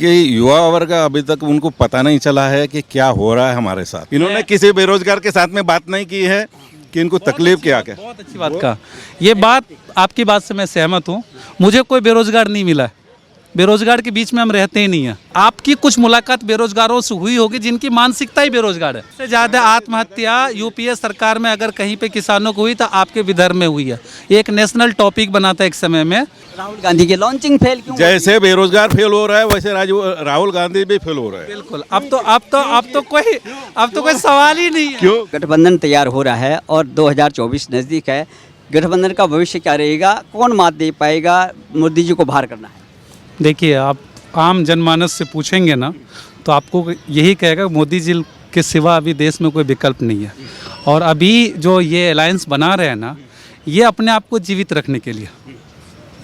कि युवा वर्ग अभी तक उनको पता नहीं चला है कि क्या हो रहा है हमारे साथ। इन्होंने किसी बेरोजगार के साथ में बात नहीं की है कि इनको तकलीफ क्या क्या। बहुत अच्छी बात कहा। ये बात, आपकी बात से मैं सहमत हूँ। मुझे कोई बेरोजगार नहीं मिला है। बेरोजगार के बीच में हम रहते ही नहीं हैं। आपकी कुछ मुलाकात बेरोजगारों से हुई होगी जिनकी मानसिकता ही बेरोजगार है। सबसे ज़्यादा आत्महत्या यूपीए सरकार में अगर कहीं पे किसानों को हुई तो आपके विदर्भ में हुई है। ये एक नेशनल टॉपिक बना था एक समय में। राहुल गांधी के लॉन्चिंग फेल क्यों? जैसे बेरोजगार फेल हो रहा है वैसे राहुल गांधी भी फेल हो रहा है। बिल्कुल। अब तो कोई सवाल ही नहीं है। क्यों? गठबंधन तैयार हो रहा है और 2024 नज़दीक है। गठबंधन का भविष्य क्या रहेगा? कौन मात दे पाएगा? मोदी जी को बाहर करना है। देखिए, आप आम जनमानस से पूछेंगे ना तो आपको यही कहेगा मोदी जी के सिवा अभी देश में कोई विकल्प नहीं है। और अभी जो ये अलायंस बना रहे हैं ना, ये अपने आप को जीवित रखने के लिए।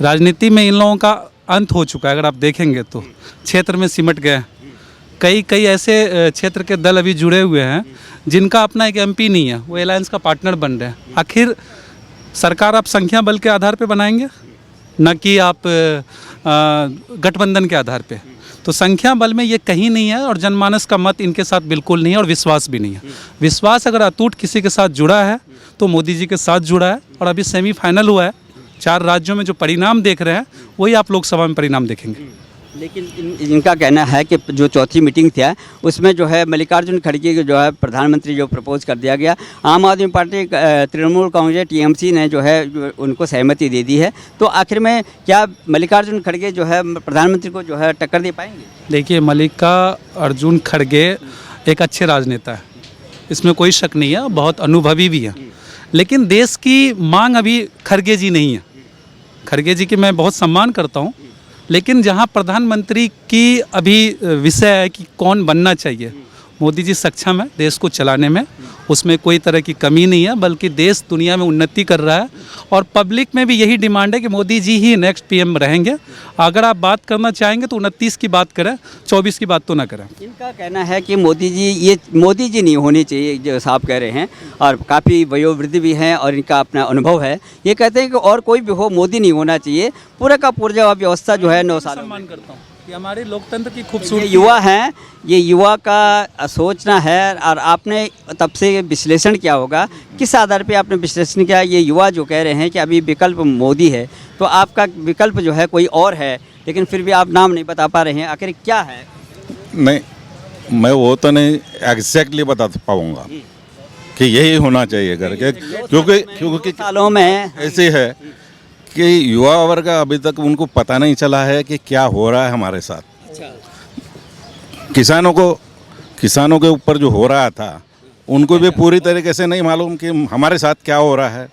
राजनीति में इन लोगों का अंत हो चुका है। अगर आप देखेंगे तो क्षेत्र में सिमट गए। कई ऐसे क्षेत्र के दल अभी जुड़े हुए हैं जिनका अपना एक एमपी नहीं है, वो अलायंस का पार्टनर बन रहे हैं। आखिर सरकार आप संख्या बल के आधार पे बनाएंगे, न कि आप गठबंधन के आधार पे। तो संख्या बल में ये कहीं नहीं है और जनमानस का मत इनके साथ बिल्कुल नहीं है और विश्वास भी नहीं है। विश्वास अगर अटूट किसी के साथ जुड़ा है तो मोदी जी के साथ जुड़ा है। और अभी सेमीफाइनल हुआ है 4 राज्यों में। जो परिणाम देख रहे हैं वही आप लोकसभा में परिणाम देखेंगे। लेकिन इनका कहना है कि जो चौथी मीटिंग थी उसमें जो है मल्लिकार्जुन खड़गे को जो है प्रधानमंत्री जो प्रपोज कर दिया गया। आम आदमी पार्टी, तृणमूल कांग्रेस, टीएमसी ने जो है उनको सहमति दे दी है। तो आखिर में क्या मल्लिकार्जुन खड़गे जो है प्रधानमंत्री को जो है टक्कर दे पाएंगे? देखिए, मल्लिकार्जुन खड़गे एक अच्छे राजनेता है, इसमें कोई शक नहीं है। बहुत अनुभवी भी है। लेकिन देश की मांग अभी खड़गे जी नहीं है। खड़गे जी की मैं बहुत सम्मान करता हूँ, लेकिन जहाँ प्रधानमंत्री की अभी विषय है कि कौन बनना चाहिए, मोदी जी सक्षम है देश को चलाने में। उसमें कोई तरह की कमी नहीं है, बल्कि देश दुनिया में उन्नति कर रहा है। और पब्लिक में भी यही डिमांड है कि मोदी जी ही नेक्स्ट पीएम रहेंगे। अगर आप बात करना चाहेंगे तो 29 की बात करें, 24 की बात तो ना करें। इनका कहना है कि मोदी जी नहीं होने चाहिए, जो साहब कह रहे हैं। और काफ़ी वयोवृद्ध भी हैं और इनका अपना अनुभव है। ये कहते हैं कि और कोई भी हो, मोदी नहीं होना चाहिए। पूरा का पूरा व्यवस्था जो है 9 साल सम्मान करता हूँ कि हमारे लोकतंत्र की ये खूबसूरती। युवा हैं, ये युवा का सोचना है। और आपने तब से विश्लेषण किया होगा, किस आधार पे आपने विश्लेषण किया? ये युवा जो कह रहे हैं कि अभी विकल्प मोदी है, तो आपका विकल्प जो है कोई और है, लेकिन फिर भी आप नाम नहीं बता पा रहे हैं। आखिर क्या है? नहीं, मैं वो तो नहीं एग्जैक्टली बता पाऊंगा कि यही होना चाहिए करके, क्योंकि सालों में ऐसे है कि युवा वर्ग अभी तक उनको पता नहीं चला है कि क्या हो रहा है हमारे साथ। किसानों के ऊपर जो हो रहा था उनको भी पूरी तरीके से नहीं मालूम कि हमारे साथ क्या हो रहा है।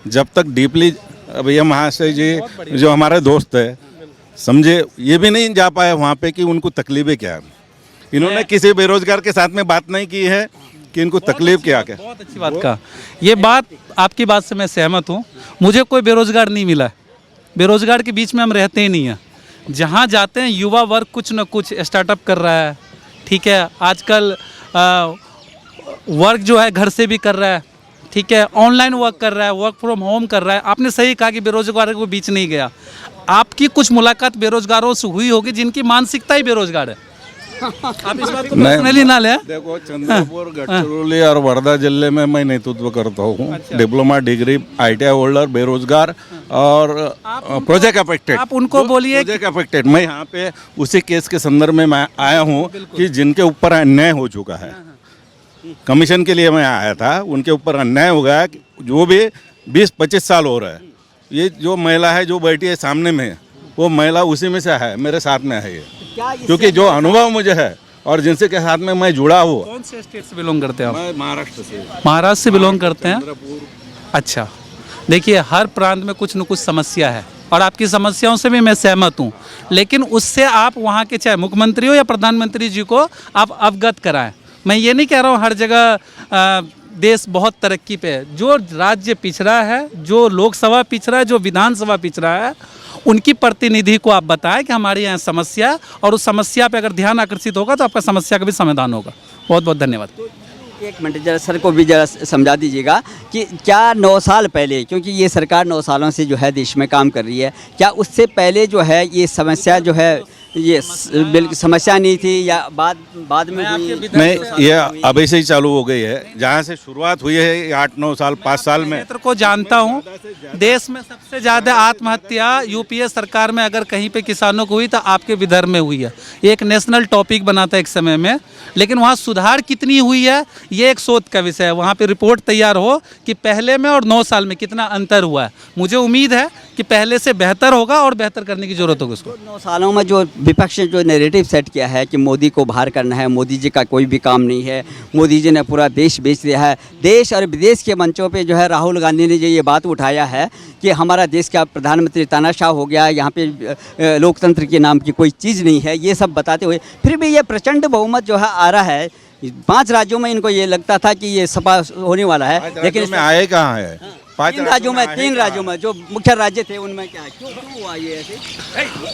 जब तक डीपली भैया महाशय जी जो हमारे दोस्त है समझे, ये भी नहीं जा पाए वहाँ पे कि उनको तकलीफें क्या है। इन्होंने किसी बेरोजगार के साथ में बात नहीं की है कि इनको तकलीफ क्या क्या। बहुत अच्छी बात कहा। ये बात, आपकी बात से मैं सहमत हूँ। मुझे कोई बेरोजगार नहीं मिला है। बेरोजगार के बीच में हम रहते ही नहीं हैं। जहाँ जाते हैं युवा वर्ग कुछ न कुछ स्टार्टअप कर रहा है। ठीक है, आजकल वर्क जो है घर से भी कर रहा है। ठीक है, ऑनलाइन वर्क कर रहा है, वर्क फ्रॉम होम कर रहा है। आपने सही कहा कि बेरोजगार के बीच नहीं गया। आपकी कुछ मुलाकात बेरोजगारों से हुई होगी जिनकी मानसिकता ही बेरोजगार है। आप इस बात को पर्सनली ना लें। देखो, चंद्रपुर, गढ़चिरौली और वर्धा जिले में मैं नेतृत्व करता हूँ। डिप्लोमा डिग्री, ITI होल्डर, बेरोजगार और प्रोजेक्ट अफेक्टेड। आप उनको बोलिए प्रोजेक्ट अफेक्टेड। मैं यहाँ पे उसी केस के संदर्भ में मैं आया हूँ कि जिनके ऊपर अन्याय हो चुका है। कमीशन के लिए मैं आया था, उनके ऊपर अन्याय हो गया। जो भी 20-25 साल हो रहा है। ये जो महिला है जो बैठी है सामने में, वो महिला उसी में से है, मेरे साथ में है ये। क्योंकि जो अनुभव मुझे है और जिनसे के साथ में मैं जुड़ा हुआ। कौन से स्टेट से बिलोंग करते हैं आप? मैं महाराष्ट्र से। महाराष्ट्र से बिलोंग करते हैं। अच्छा, देखिए, हर प्रांत में कुछ न कुछ समस्या है और आपकी समस्याओं से भी मैं सहमत हूँ। लेकिन उससे आप वहाँ के चाहे मुख्यमंत्री हो या प्रधानमंत्री जी को आप अवगत कराएं। मैं ये नहीं कह रहा हूँ हर जगह देश बहुत तरक्की पे है। जो राज्य पिछड़ा है, जो लोकसभा पिछड़ा है, जो विधानसभा पिछड़ा है, उनकी प्रतिनिधि को आप बताएं कि हमारे यहाँ समस्या, और उस समस्या पे अगर ध्यान आकर्षित होगा तो आपका समस्या का भी समाधान होगा। बहुत बहुत धन्यवाद। एक मिनट जरा सर को भी जरा समझा दीजिएगा कि क्या 9 साल पहले, क्योंकि ये सरकार 9 सालों से जो है देश में काम कर रही है, क्या उससे पहले जो है ये समस्या जो है ये बिल्कुल समस्या नहीं थी या बाद में हुई? नहीं, ये अभी से ही चालू हो गई है। जहाँ से शुरुआत हुई है 8-9 साल 5 साल में। क्षेत्र को जानता हूँ, देश में सबसे ज़्यादा आत्महत्या यूपीए सरकार में अगर कहीं पे किसानों को हुई तो आपके विदर्भ में हुई है। ये एक नेशनल टॉपिक बना था एक समय में, लेकिन वहाँ सुधार कितनी हुई है ये एक शोध का विषय है। वहाँ पे रिपोर्ट तैयार हो कि पहले में और 9 साल में कितना अंतर हुआ है। मुझे उम्मीद है कि पहले से बेहतर होगा और बेहतर करने की ज़रूरत होगी उसको। 9 सालों में जो विपक्ष ने जो नैरेटिव सेट किया है कि मोदी को बाहर करना है, मोदी जी का कोई भी काम नहीं है, मोदी जी ने पूरा देश बेच दिया है। देश और विदेश के मंचों पे जो है राहुल गांधी ने जो ये बात उठाया है कि हमारा देश का प्रधानमंत्री तानाशाह हो गया, यहाँ पे लोकतंत्र के नाम की कोई चीज़ नहीं है, ये सब बताते हुए फिर भी ये प्रचंड बहुमत जो है आ रहा है। 5 राज्यों में इनको ये लगता था कि ये सपा होने वाला है, लेकिन इसमें आए कहाँ है? 3 राज्यों में जो मुख्य राज्य थे उनमें क्या क्यों हुआ ये ऐसे?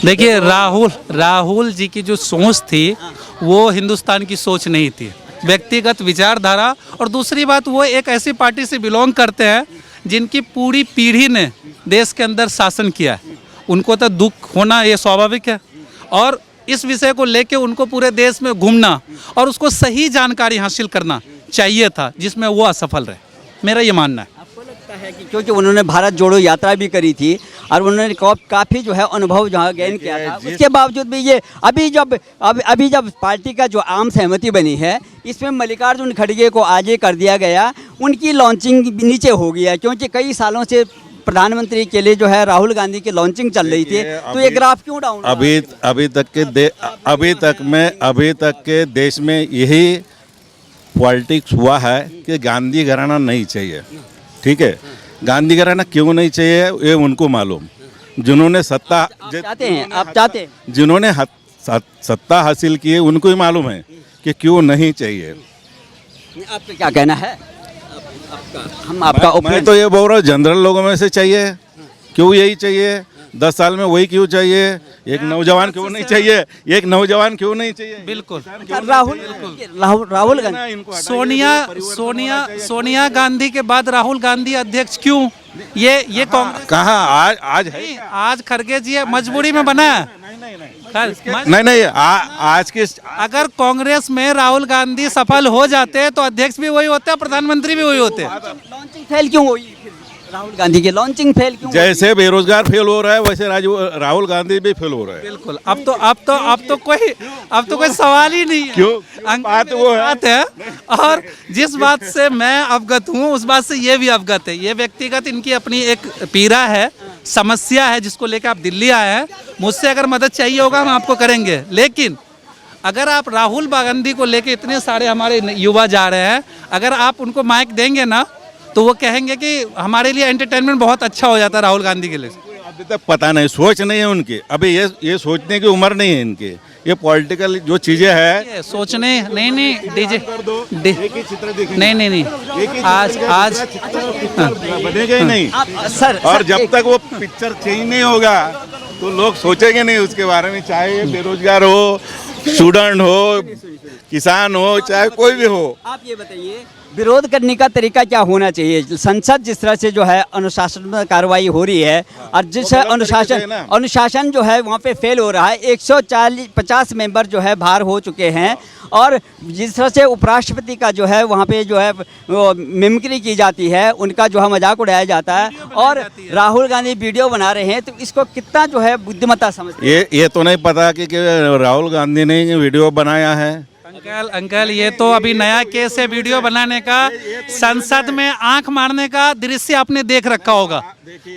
देखिए, राहुल जी की जो सोच थी वो हिंदुस्तान की सोच नहीं थी, व्यक्तिगत विचारधारा। और दूसरी बात, वो एक ऐसी पार्टी से बिलोंग करते हैं जिनकी पूरी पीढ़ी ने देश के अंदर शासन किया है। उनको तो दुख होना ये स्वाभाविक है, और इस विषय को लेके उनको पूरे देश में घूमना और उसको सही जानकारी हासिल करना चाहिए था, जिसमें वो असफल रहे। मेरा ये मानना है। है कि क्योंकि उन्होंने भारत जोड़ो यात्रा भी करी थी और उन्होंने काफ़ी जो है अनुभव जहाँ गेन किया था, उसके बावजूद भी ये अभी जब पार्टी का जो आम सहमति बनी है, इसमें मल्लिकार्जुन खड़गे को आगे कर दिया गया, उनकी लॉन्चिंग नीचे हो गई है। क्योंकि कई सालों से प्रधानमंत्री के लिए जो है राहुल गांधी की लॉन्चिंग चल रही थी, तो ये ग्राफ क्यों डाउन? अभी तक के देश में यही पॉलिटिक्स हुआ है कि गांधी घराना नहीं चाहिए। ठीक है, गांधी घराना क्यों नहीं चाहिए ये उनको मालूम। जिन्होंने सत्ता आप चाहते हैं जिन्होंने सत्ता हासिल की है उनको ही मालूम है कि क्यों नहीं चाहिए। आपका क्या कहना है? आपका मैं तो ये बोल रहा हूँ जनरल लोगों में से चाहिए। क्यों यही चाहिए? 10 साल में वही क्यों चाहिए? एक नौजवान क्यों नहीं चाहिए? एक नौजवान क्यों नहीं चाहिए? बिल्कुल। राहुल गांधी, सोनिया गांधी के बाद राहुल गांधी अध्यक्ष क्यों? ये कांग्रेस कहाँ आज है? आज खड़गे जी मजबूरी में बना है। नहीं, आज के अगर कांग्रेस में राहुल गांधी सफल हो जाते तो अध्यक्ष भी वही होते, प्रधानमंत्री भी वही होते। लॉन्चिंग फेल क्यों हुई? राहुल गांधी की लॉन्चिंग फेल क्यों? जैसे बेरोजगार फेल हो रहा है वैसे राहुल गांधी भी फेल हो रहा है। बिल्कुल। अब तो कोई सवाल ही नहीं है। क्यों? बात है। और जिस बात से मैं अवगत हूँ उस बात से ये भी अवगत है। ये व्यक्तिगत इनकी अपनी एक पीड़ा है, समस्या है, जिसको लेकर आप दिल्ली आए हैं। मुझसे अगर मदद चाहिए होगा हम आपको करेंगे, लेकिन अगर आप राहुल गांधी को लेकर इतने सारे हमारे युवा जा रहे हैं, अगर आप उनको माइक देंगे ना तो वो कहेंगे कि हमारे लिए एंटरटेनमेंट बहुत अच्छा हो जाता है राहुल गांधी के लिए। अभी तक पता नहीं, सोच नहीं है उनकी। अभी ये सोचने की उम्र नहीं है इनकी। ये पॉलिटिकल जो चीजें है सोचने नहीं डीजे नहीं आज बनेगा ही नहीं सर। और जब तक वो पिक्चर चेंज नहीं होगा तो लोग सोचेंगे नहीं उसके बारे में, चाहे बेरोजगार हो, स्टूडेंट हो, किसान हो, चाहे कोई भी हो। आप ये बताइए विरोध करने का तरीका क्या होना चाहिए? संसद जिस तरह से जो है अनुशासनात्मक कार्रवाई हो रही है और जिस अनुशासन जो है वहाँ पे फेल हो रहा है। 150 मेंबर जो है बाहर हो चुके हैं और जिस तरह से उपराष्ट्रपति का जो है वहाँ पे जो है वो मिमिक्री की जाती है, उनका जो है मजाक उड़ाया जाता है और राहुल गांधी वीडियो बना रहे हैं, तो इसको कितना जो है बुद्धिमत्ता समझते हैं? ये तो नहीं पता कि राहुल गांधी ने वीडियो बनाया है। अंकल ये तो अभी नया केस है वीडियो बनाने का। संसद में आंख मारने का दृश्य आपने देख रखा होगा,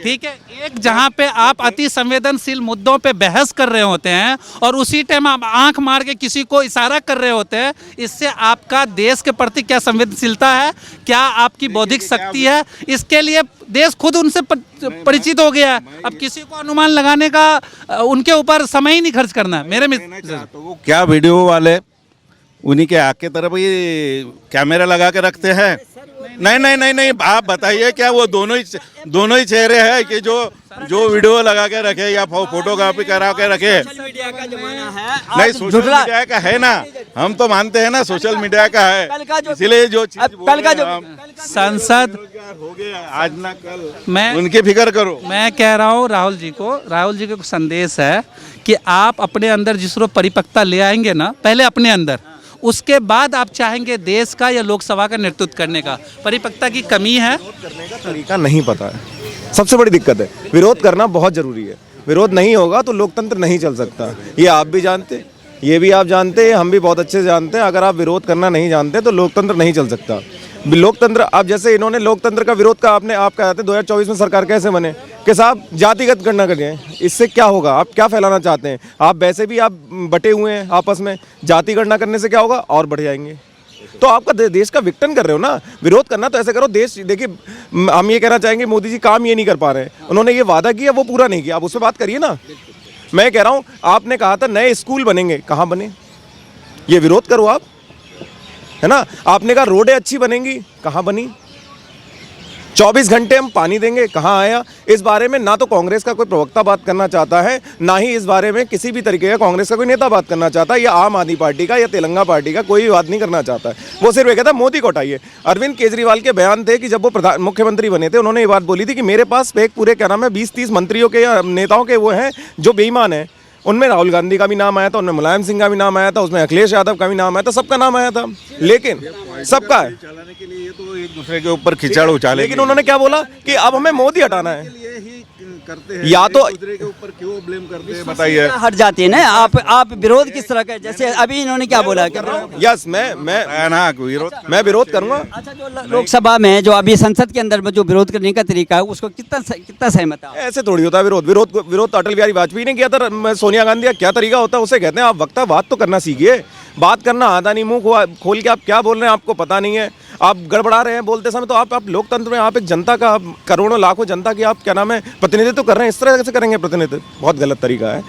ठीक है। एक जहां पे आप अति संवेदनशील मुद्दों पे बहस कर रहे होते हैं और उसी टाइम आप आंख मार के किसी को इशारा कर रहे होते हैं, इससे आपका देश के प्रति क्या संवेदनशीलता है, क्या आपकी बौद्धिक शक्ति है? इसके लिए देश खुद उनसे परिचित हो गया है। अब किसी को अनुमान लगाने का उनके ऊपर समय ही नहीं खर्च करना। मेरे मित्र क्या वीडियो वाले उन्हीं के आग की तरफ ये कैमरा लगा के रखते हैं? नहीं, आप बताइए क्या वो दोनों ही चेहरे हैं कि जो वीडियो लगा के रखे या फोटो कॉपी करा के रखे? नहीं, सोशल मीडिया का है ना, हम तो मानते हैं ना सोशल मीडिया का है, इसलिए जो कल का जो संसद हो गया आज ना कल मैं उनकी फिक्र करो। मैं कह रहा हूँ राहुल जी को संदेश है कि आप अपने अंदर जिस रोज परिपक्वता ले आएंगे ना, पहले अपने अंदर, उसके बाद आप चाहेंगे देश का या लोकसभा का नेतृत्व करने का। परिपक्वता की कमी है, करने का तरीका नहीं पता है, सबसे बड़ी दिक्कत है। विरोध करना बहुत जरूरी है, विरोध नहीं होगा तो लोकतंत्र नहीं चल सकता। ये आप भी जानते, ये भी आप जानते, हम भी बहुत अच्छे से जानते हैं। अगर आप विरोध करना नहीं जानते तो लोकतंत्र नहीं चल सकता। लोकतंत्र, आप जैसे इन्होंने लोकतंत्र का विरोध का आपने आप कहते 2024 में सरकार कैसे बने कि साहब जातिगत गणना करें, इससे क्या होगा? आप क्या फैलाना चाहते हैं? आप वैसे भी आप बटे हुए हैं आपस में, जाति गणना करने से क्या होगा? और बढ़ जाएंगे। तो आपका देश का विघटन कर रहे हो ना। विरोध करना तो ऐसे करो, देश देखिए, हम ये कहना चाहेंगे मोदी जी काम ये नहीं कर पा रहे हैं। उन्होंने ये वादा किया वो पूरा नहीं किया, आप उस पर बात करिए ना। मैं कह रहा हूँ, आपने कहा था नए स्कूल बनेंगे, कहाँ बने? ये विरोध करो आप, है ना। आपने कहा रोडें अच्छी बनेंगी, कहाँ बनी? 24 घंटे हम पानी देंगे, कहाँ आया? इस बारे में ना तो कांग्रेस का कोई प्रवक्ता बात करना चाहता है, ना ही इस बारे में किसी भी तरीके का कांग्रेस का कोई नेता बात करना चाहता है, या आम आदमी पार्टी का या तेलंगाना पार्टी का कोई भी बात नहीं करना चाहता है। वो सिर्फ ये कहता है मोदी को हटाइए। अरविंद केजरीवाल के बयान थे कि जब वो मुख्यमंत्री बने थे, उन्होंने ये बात बोली थी कि मेरे पास एक पूरे क्या नाम है 20-30 मंत्रियों के या नेताओं के वो हैं जो बेईमान हैं। उनमें राहुल गांधी का भी नाम आया था, उनमें मुलायम सिंह का भी नाम आया था, उसमें अखिलेश यादव का भी नाम आया था, सबका नाम आया था। लेकिन सबका है, चलाने के लिए तो एक दूसरे के ऊपर खिंचाड़ उछाले। लेकिन उन्होंने क्या बोला कि अब हमें मोदी हटाना है। करते हैं, या तो एक दूसरे के ऊपर क्यों ब्लेम करते हैं बताइए। हट जाती है ना। आप विरोध किस तरह का, जैसे अभी इन्होंने क्या बोला कि यस, मैं विरोध करूंगा। अच्छा, जो लोकसभा में जो अभी संसद के अंदर में जो विरोध करने का तरीका है, उसको कितना सहमत है? ऐसे थोड़ी होता है विरोध तो अटल बिहारी वाजपेयी ने किया था, सोनिया गांधी का क्या तरीका होता है उसे कहते हैं आप वक्ता। बात तो करना सीखिए, बात करना आता नहीं, मुंह खोल के आप क्या बोल रहे हैं आपको पता नहीं है, आप गड़बड़ा रहे हैं बोलते समय। तो आप लोकतंत्र में आप एक जनता का, करोड़ों लाखों जनता की आप क्या नाम है प्रतिनिधित्व कर रहे हैं, इस तरह से करेंगे प्रतिनिधित्व? बहुत गलत तरीका है।